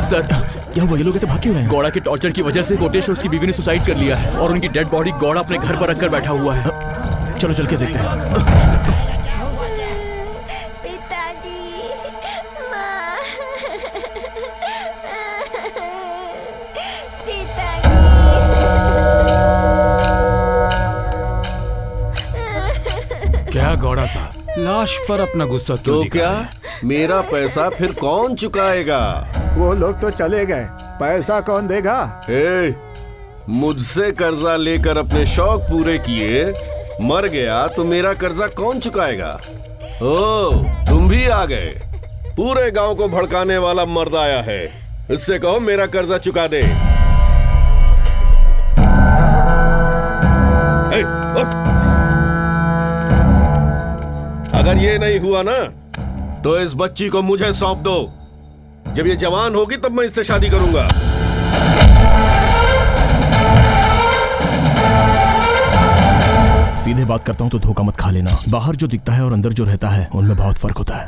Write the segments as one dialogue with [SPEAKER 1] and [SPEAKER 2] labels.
[SPEAKER 1] Sir क्या हुआ? ये लोग ऐसे भाग क्यों रहे हैं? गौड़ा के टॉर्चर की वजह से कोटेश और उसकी बीवी ने सुसाइड कर लिया है और उनकी डेड बॉडी गौड़ा अपने घर पर रखकर बैठा हुआ है। चलो चल के देखते हैं।
[SPEAKER 2] पिताजी, माँ, पिताजी।
[SPEAKER 3] क्या गौड़ा साहब, लाश पर अपना गुस्सा क्यों
[SPEAKER 4] तो क्या मेरा पैसा फिर कौन चुकाएगा?
[SPEAKER 5] वो लोग तो चले गए, पैसा कौन देगा?
[SPEAKER 4] मुझसे कर्जा लेकर अपने शौक पूरे किए, मर गया तो मेरा कर्जा कौन चुकाएगा? ओ, तुम भी आ गए। पूरे गांव को भड़काने वाला मर्द आया है। इससे कहो मेरा कर्जा चुका दे। अगर ये नहीं हुआ ना तो इस बच्ची को मुझे सौंप दो। जब ये जवान होगी तब मैं इससे शादी करूंगा।
[SPEAKER 1] सीधे बात करता हूं तो धोखा मत खा लेना। बाहर जो दिखता है और अंदर जो रहता है उनमें बहुत फर्क होता है।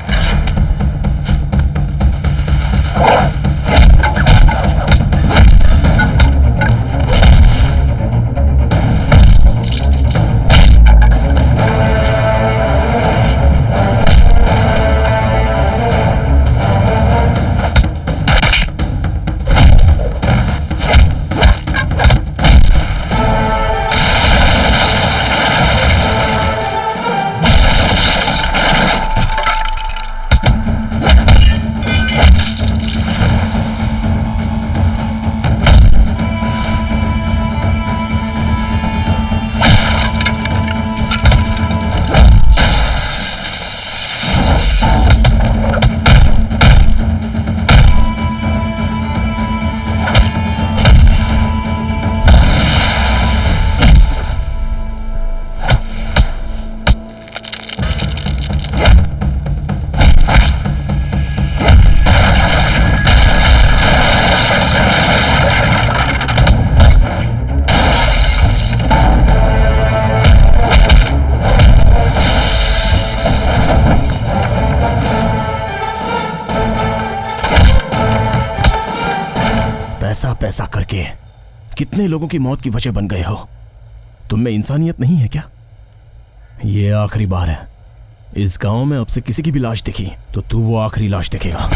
[SPEAKER 1] पैसा करके कितने लोगों की मौत की वजह बन गए हो। तुम में इंसानियत नहीं है क्या? ये आखिरी बार है। इस गांव में अब से किसी की भी लाश दिखी तो तू वो आखिरी लाश देखेगा।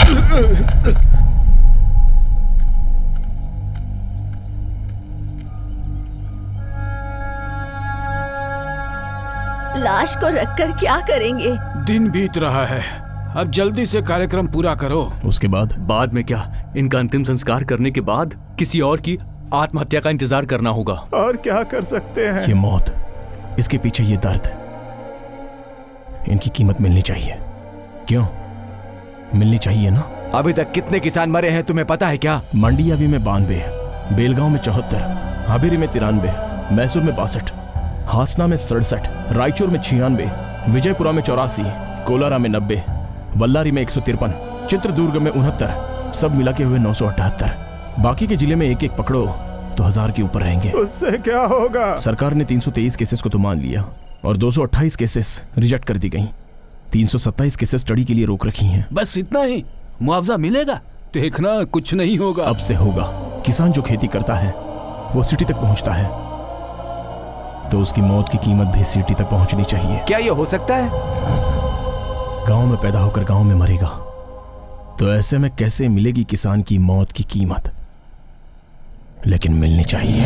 [SPEAKER 2] लाश को रखकर क्या करेंगे?
[SPEAKER 3] दिन बीत रहा है, अब जल्दी से कार्यक्रम पूरा करो।
[SPEAKER 1] उसके बाद में क्या? इनका अंतिम संस्कार करने के बाद किसी और की आत्महत्या का इंतजार करना होगा।
[SPEAKER 5] और क्या कर सकते हैं?
[SPEAKER 1] ये मौत, इसके पीछे ये दर्द, इनकी कीमत मिलनी चाहिए। क्यों मिलनी चाहिए ना?
[SPEAKER 6] अभी तक कितने किसान मरे हैं तुम्हें पता है क्या?
[SPEAKER 1] मंडियावी में 92, बेलगांव में 74, हाबेरी में 93, मैसूर में 62, हासना में 67, रायचूर में 96, विजयपुरा में 84, कोलारा में 90, बल्लारी में 153, चित्रदुर्ग में 69, सब मिला के हुए 978। बाकी के जिले में एक एक पकड़ो तो 1000 के ऊपर रहेंगे।
[SPEAKER 5] उससे क्या होगा?
[SPEAKER 1] सरकार ने 323 केसेस को तो मान लिया और 228 केसेस रिजेक्ट कर दी गई। 327 केसेस स्टडी के लिए रोक रखी हैं।
[SPEAKER 3] बस इतना ही? मुआवजा मिलेगा? देखना कुछ नहीं होगा।
[SPEAKER 1] अब से होगा। किसान जो खेती करता है वो सिटी तक पहुंचता है तो उसकी मौत की कीमत भी सिटी तक पहुंचनी चाहिए।
[SPEAKER 6] क्या ये हो सकता है?
[SPEAKER 1] गांव में पैदा होकर गांव में मरेगा तो ऐसे में कैसे मिलेगी किसान की मौत की कीमत? लेकिन मिलनी चाहिए।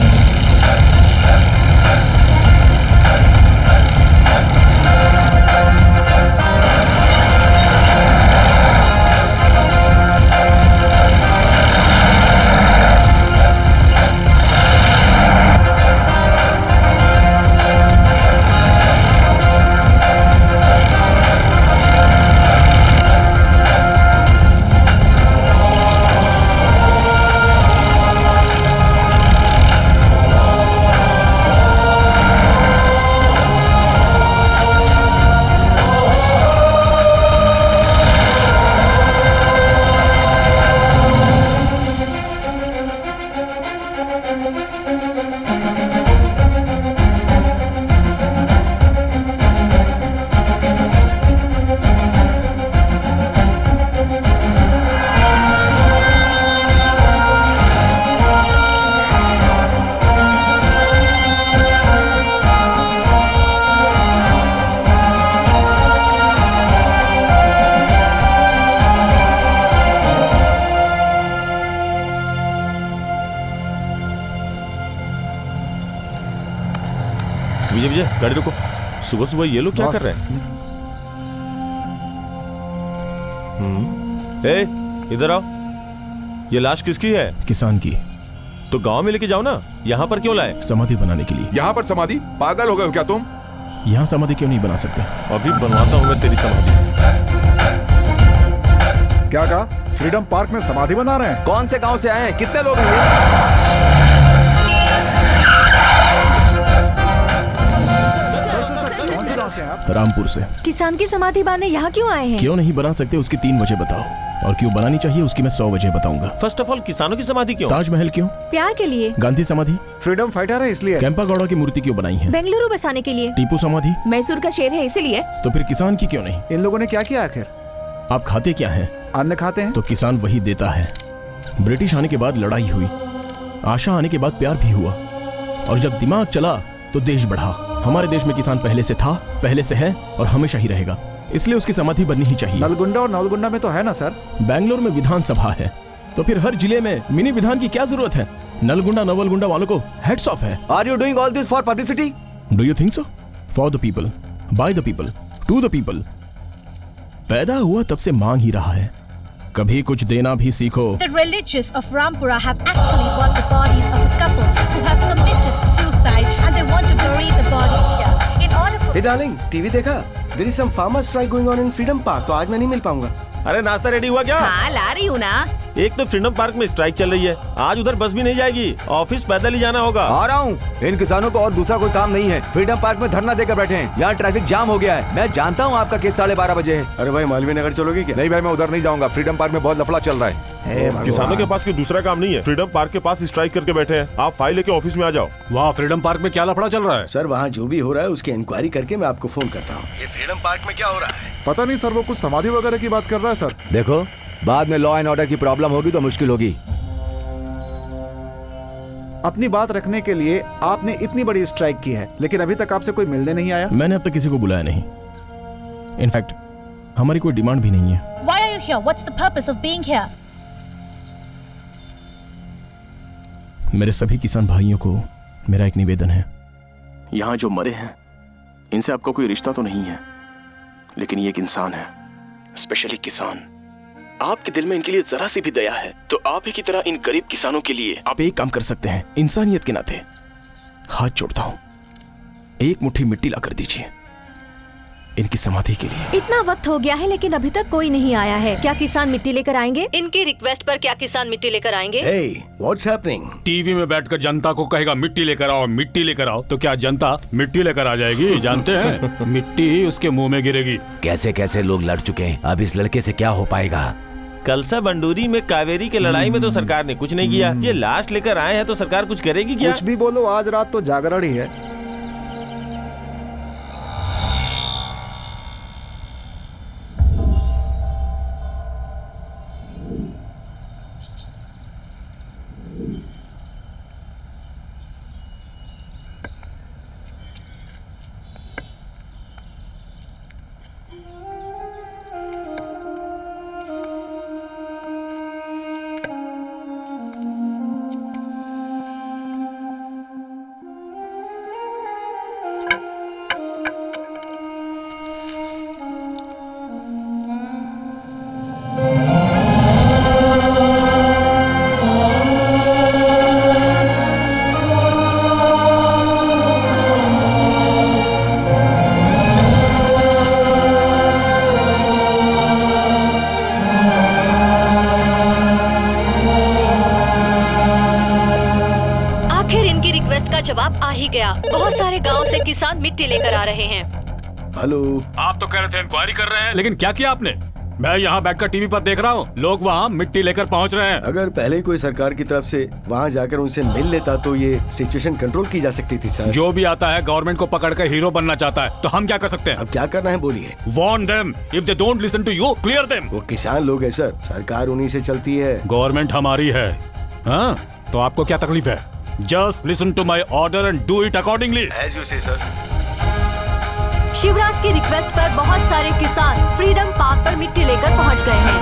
[SPEAKER 7] विजय विजय गाड़ी रोको। सुबह सुबह ये लोग क्या कर रहे हैं? ए, इधर आओ। ये लाश किसकी है?
[SPEAKER 1] किसान की।
[SPEAKER 7] तो गांव में लेके जाओ ना, यहाँ पर क्यों लाए?
[SPEAKER 1] समाधि बनाने के लिए।
[SPEAKER 8] यहाँ पर समाधि? पागल हो गए हो क्या तुम?
[SPEAKER 1] यहाँ समाधि क्यों नहीं बना सकते?
[SPEAKER 7] अभी बनवाता हूँ मैं तेरी समाधि।
[SPEAKER 5] क्या कहा? फ्रीडम पार्क में समाधि बना रहे हैं?
[SPEAKER 6] कौन से गांव से आए हैं? कितने लोग हैं ये?
[SPEAKER 5] कौन से गांव से हैं आप?
[SPEAKER 1] रामपुर से।
[SPEAKER 2] किसान की समाधि बांधने यहाँ क्यों आए हैं?
[SPEAKER 1] क्यों नहीं बना सकते उसकी 3 वजह बताओ, और क्यों बनानी चाहिए उसकी मैं 100 वजह बताऊंगा।
[SPEAKER 7] फर्स्ट ऑफ ऑल किसानों की समाधि क्यों?
[SPEAKER 1] ताजमहल क्यों?
[SPEAKER 2] प्यार के लिए।
[SPEAKER 1] गांधी समाधि?
[SPEAKER 5] फ्रीडम फाइटर है इसलिए।
[SPEAKER 1] कैंपा गौड़ा की मूर्ति क्यों बनाई है?
[SPEAKER 2] बेंगलुरु बसाने के लिए।
[SPEAKER 1] टीपू समाधि?
[SPEAKER 2] मैसूर का शेर है इसीलिए।
[SPEAKER 1] तो फिर किसान की क्यों नहीं?
[SPEAKER 5] इन लोगों ने क्या किया आखिर?
[SPEAKER 1] आप खाते क्या हैं?
[SPEAKER 5] अन्न खाते हैं।
[SPEAKER 1] तो किसान वही देता है। ब्रिटिश आने के बाद लड़ाई हुई, आशा आने के बाद प्यार भी हुआ, और जब दिमाग चला तो देश बढ़ा। हमारे देश में किसान पहले से था, पहले से है और हमेशा ही रहेगा, इसलिए उसकी समाधि बननी ही चाहिए।
[SPEAKER 5] नलगुंडा और नवलगुंडा में तो है ना सर?
[SPEAKER 1] बेंगलोर में विधानसभा है, तो फिर हर जिले में मिनी विधान की क्या जरूरत है? नलगुंडा नवलगुंडा वालों को हेड्स ऑफ है।
[SPEAKER 6] Are you doing all this for publicity?
[SPEAKER 1] Do you think so? For the people, by the people, to the people. पैदा हुआ तब से मांग ही रहा है, कभी कुछ देना भी सीखो।
[SPEAKER 9] The religious of Rampura have actually bought the bodies of a couple who have committed suicide and they want to bury the body here. In order for...
[SPEAKER 10] Hey darling, TV देखा? There is some farmer strike going on in Freedom Park, तो आज मैं नहीं मिल पाऊंगा।
[SPEAKER 7] अरे नाश्ता ready हुआ क्या?
[SPEAKER 2] हाँ ला रही हूँ ना।
[SPEAKER 7] एक तो फ्रीडम पार्क में स्ट्राइक चल रही है, आज उधर बस भी नहीं जाएगी, ऑफिस पैदल ही जाना होगा।
[SPEAKER 6] आ रहा हूँ। इन किसानों को और दूसरा कोई काम नहीं है, फ्रीडम पार्क में धरना देकर बैठे हैं। यहाँ ट्रैफिक जाम हो गया है। मैं जानता हूँ आपका केस 12:30 बजे है।
[SPEAKER 10] अरे भाई मालवीय नगर चलोगे क्या?
[SPEAKER 6] नहीं भाई, मैं उधर नहीं जाऊंगा। फ्रीडम पार्क में बहुत लफड़ा चल रहा है।
[SPEAKER 7] किसानों के पास कोई दूसरा काम नहीं है, फ्रीडम पार्क के पास स्ट्राइक करके बैठे हैं। आप फाइल लेके ऑफिस में आ जाओ।
[SPEAKER 3] वहाँ फ्रीडम पार्क में क्या लफड़ा चल रहा है?
[SPEAKER 10] सर वहाँ जो भी हो रहा है उसकी इंक्वायरी करके मैं आपको फोन करता हूँ। ये फ्रीडम पार्क में क्या हो रहा है?
[SPEAKER 5] पता नहीं सर, वो कुछ समाधि वगैरह की बात कर रहा है सर।
[SPEAKER 6] देखो, बाद में लॉ एंड ऑर्डर की प्रॉब्लम होगी तो मुश्किल होगी।
[SPEAKER 5] अपनी बात रखने के लिए आपने इतनी बड़ी स्ट्राइक की है, लेकिन अभी तक आपसे कोई मिलने नहीं आया।
[SPEAKER 1] मैंने अब तक किसी को बुलाया नहीं। इनफैक्ट हमारी कोई डिमांड भी नहीं है।
[SPEAKER 9] Why are you here? What's the purpose of being here?
[SPEAKER 1] मेरे सभी किसान भाइयों को मेरा एक निवेदन है। यहाँ जो मरे हैं इनसे आपका कोई रिश्ता तो नहीं है, लेकिन ये एक इंसान है, स्पेशली किसान। आपके दिल में इनके लिए जरा सी भी दया है तो आप ही की तरह इन गरीब किसानों के लिए आप एक काम कर सकते हैं। इंसानियत के नाते हाथ जोड़ता हूं, एक मुट्ठी मिट्टी ला कर दीजिए इनकी समाधि के लिए।
[SPEAKER 2] इतना वक्त हो गया है लेकिन अभी तक कोई नहीं आया है। क्या किसान मिट्टी लेकर आएंगे? इनकी रिक्वेस्ट पर क्या किसान मिट्टी लेकर आएंगे?
[SPEAKER 10] Hey, what's happening?
[SPEAKER 3] टीवी में बैठकर जनता को कहेगा मिट्टी लेकर आओ, मिट्टी लेकर आओ, तो क्या जनता मिट्टी लेकर आ जाएगी? जानते हैं, मिट्टी ही उसके मुंह में गिरेगी।
[SPEAKER 6] कैसे कैसे लोग लड़ चुके हैं, अब इस लड़के से क्या हो पाएगा?
[SPEAKER 7] कलसा बंडूरी में कावेरी के लड़ाई में तो सरकार ने कुछ नहीं किया, ये लाश लेकर आए हैं तो सरकार कुछ करेगी क्या?
[SPEAKER 5] कुछ भी बोलो, आज रात तो जागरण ही है।
[SPEAKER 2] जवाब आ ही गया। बहुत सारे गांव से किसान मिट्टी लेकर आ रहे हैं।
[SPEAKER 10] हेलो,
[SPEAKER 3] आप तो कह रहे थे इंक्वायरी कर रहे हैं, लेकिन क्या किया आपने? मैं यहाँ बैठकर टीवी पर देख रहा हूँ, लोग वहाँ मिट्टी लेकर पहुँच रहे हैं।
[SPEAKER 10] अगर पहले कोई सरकार की तरफ से वहाँ जाकर उनसे मिल लेता तो ये सिचुएशन कंट्रोल की जा सकती थी सर।
[SPEAKER 3] जो भी आता है गवर्नमेंट को पकड़कर हीरो बनना चाहता है, तो हम क्या कर सकते हैं?
[SPEAKER 10] अब क्या करना है बोलिए।
[SPEAKER 3] Warn them, if they don't listen to you, clear them.
[SPEAKER 10] वो किसान लोग हैं सर, सरकार उन्हीं से चलती है।
[SPEAKER 3] गवर्नमेंट हमारी है, हाँ? तो आपको क्या तकलीफ है? Just listen to my order and do it accordingly.
[SPEAKER 10] As you say sir.
[SPEAKER 2] Shivraj की रिक्वेस्ट पर बहुत सारे किसान फ्रीडम पार्क पर मिट्टी लेकर पहुंच गए हैं।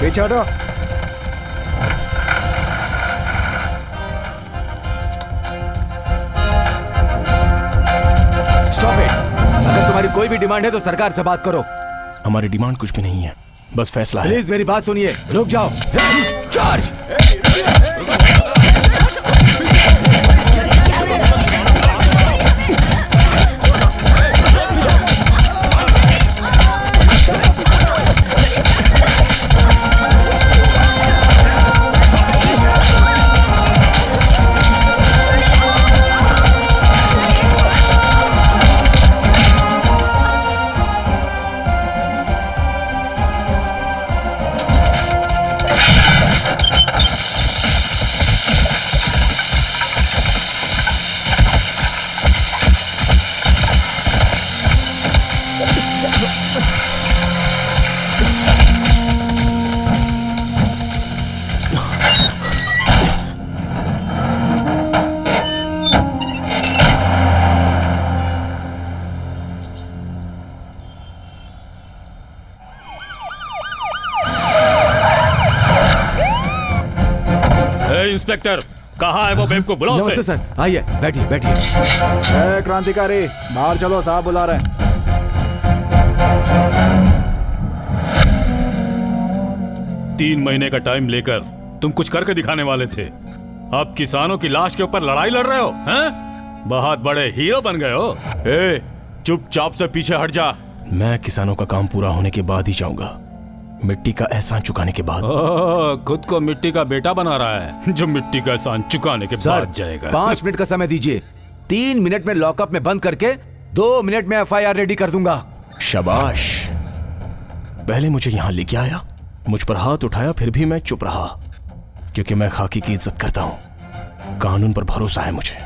[SPEAKER 5] पीछे हटो।
[SPEAKER 6] भी डिमांड है तो सरकार से बात करो।
[SPEAKER 1] हमारी डिमांड कुछ भी नहीं है, बस फैसला है।
[SPEAKER 6] प्लीज मेरी बात सुनिए, रुक जाओ। चार्ज।
[SPEAKER 3] इंस्पेक्टर, कहाँ है वो बेवकूफ? बुलाओ उसे।
[SPEAKER 6] नमस्ते सर, आइए बैठिए बैठिए।
[SPEAKER 5] क्रांतिकारी बाहर चलो, साहब बुला रहे हैं।
[SPEAKER 3] 3 महीने का टाइम लेकर तुम कुछ करके दिखाने वाले थे, अब किसानों की लाश के ऊपर लड़ाई लड़ रहे हो हैं? बहुत बड़े हीरो बन गए हो।
[SPEAKER 7] चुपचाप से पीछे हट जा।
[SPEAKER 1] मैं किसानों का काम पूरा होने के बाद ही जाऊंगा, मिट्टी का एहसान चुकाने के बाद।
[SPEAKER 3] खुद को मिट्टी का बेटा बना रहा है, जो मिट्टी का एहसान चुकाने के बाद जाएगा।
[SPEAKER 6] 5 मिनट का समय दीजिए, 3 मिनट में लॉकअप में बंद करके 2 मिनट में FIR रेडी कर दूंगा।
[SPEAKER 1] शाबाश, पहले मुझे यहाँ लेके आया, मुझ पर हाथ उठाया, फिर भी मैं चुप रहा, क्योंकि मैं खाकी की इज्जत करता हूँ। कानून पर भरोसा है मुझे।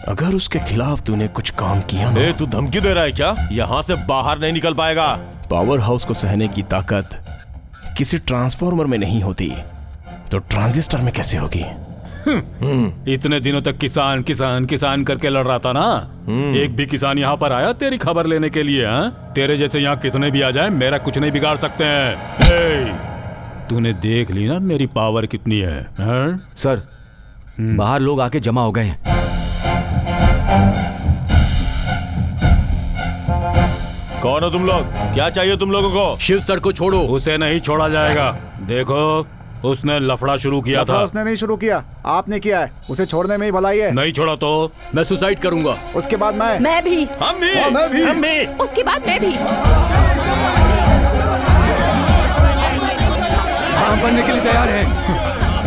[SPEAKER 1] अगर उसके खिलाफ तूने कुछ काम किया ना,
[SPEAKER 7] तू धमकी दे रहा है क्या? यहाँ से बाहर नहीं निकल पाएगा।
[SPEAKER 1] पावर हाउस को सहने की ताकत किसी ट्रांसफॉर्मर में नहीं होती, तो ट्रांजिस्टर में कैसे होगी?
[SPEAKER 3] इतने दिनों तक किसान किसान किसान करके लड़ रहा था ना, एक भी किसान यहाँ पर आया तेरी खबर लेने के लिए? तेरे जैसे यहाँ कितने भी आ जाए, मेरा कुछ नहीं बिगाड़ सकते हैं। तूने देख ली ना मेरी पावर कितनी है?
[SPEAKER 6] सर, बाहर लोग आके जमा हो गए हैं।
[SPEAKER 7] कौन हो तुम लोग? क्या चाहिए तुम लोगों को?
[SPEAKER 1] शिव सर को छोड़ो।
[SPEAKER 3] उसे नहीं छोड़ा जाएगा। देखो, उसने लफड़ा शुरू किया था।
[SPEAKER 5] उसने नहीं शुरू किया, आपने किया है। उसे छोड़ने में ही भलाई है।
[SPEAKER 3] नहीं छोड़ा तो
[SPEAKER 1] मैं सुसाइड करूंगा।
[SPEAKER 5] उसके बाद मैं
[SPEAKER 2] भी।
[SPEAKER 7] हम भी।
[SPEAKER 3] हम भी।
[SPEAKER 2] उसके बाद मैं भी।
[SPEAKER 6] हम बनने के लिए तैयार हैं।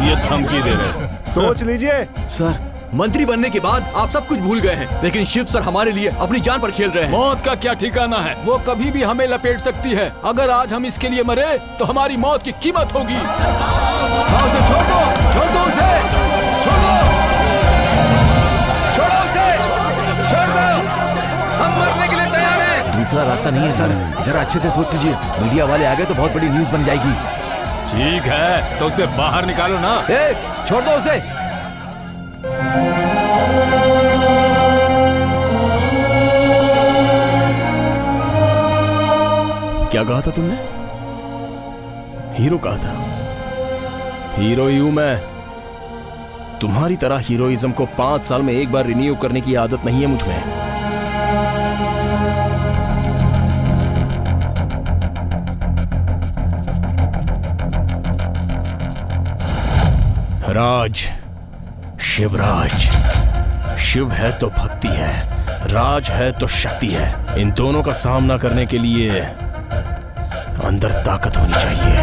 [SPEAKER 3] ये धमकी दे रहे।
[SPEAKER 5] सोच लीजिए
[SPEAKER 1] सर, मंत्री बनने के बाद आप सब कुछ भूल गए हैं, लेकिन शिव सर हमारे लिए अपनी जान पर खेल रहे हैं।
[SPEAKER 3] मौत का क्या ठिकाना है, वो कभी भी हमें लपेट सकती है। अगर आज हम इसके लिए मरे तो हमारी मौत की कीमत होगी।
[SPEAKER 6] उसे छोड़ दो, छोड़ दो उसे, छोड़ो, छोड़ो उसे, छोड़ दो, हम मरने के लिए तैयार हैं। दूसरा रास्ता नहीं है सर, जरा अच्छे से सोच लीजिए। मीडिया वाले आ गए तो बहुत बड़ी न्यूज बन जाएगी।
[SPEAKER 3] ठीक है, तो उसे बाहर निकालो ना।
[SPEAKER 6] छोड़ दो उसे।
[SPEAKER 1] क्या कहा था तुमने? हीरो कहा था। हीरो ही हूं मैं। तुम्हारी तरह हीरोइज्म को 5 साल में एक बार रिन्यू करने की आदत नहीं है मुझ में। राज, शिवराज। शिव है तो भक्ति है, राज है तो शक्ति है। इन दोनों का सामना करने के लिए अंदर ताकत होनी चाहिए।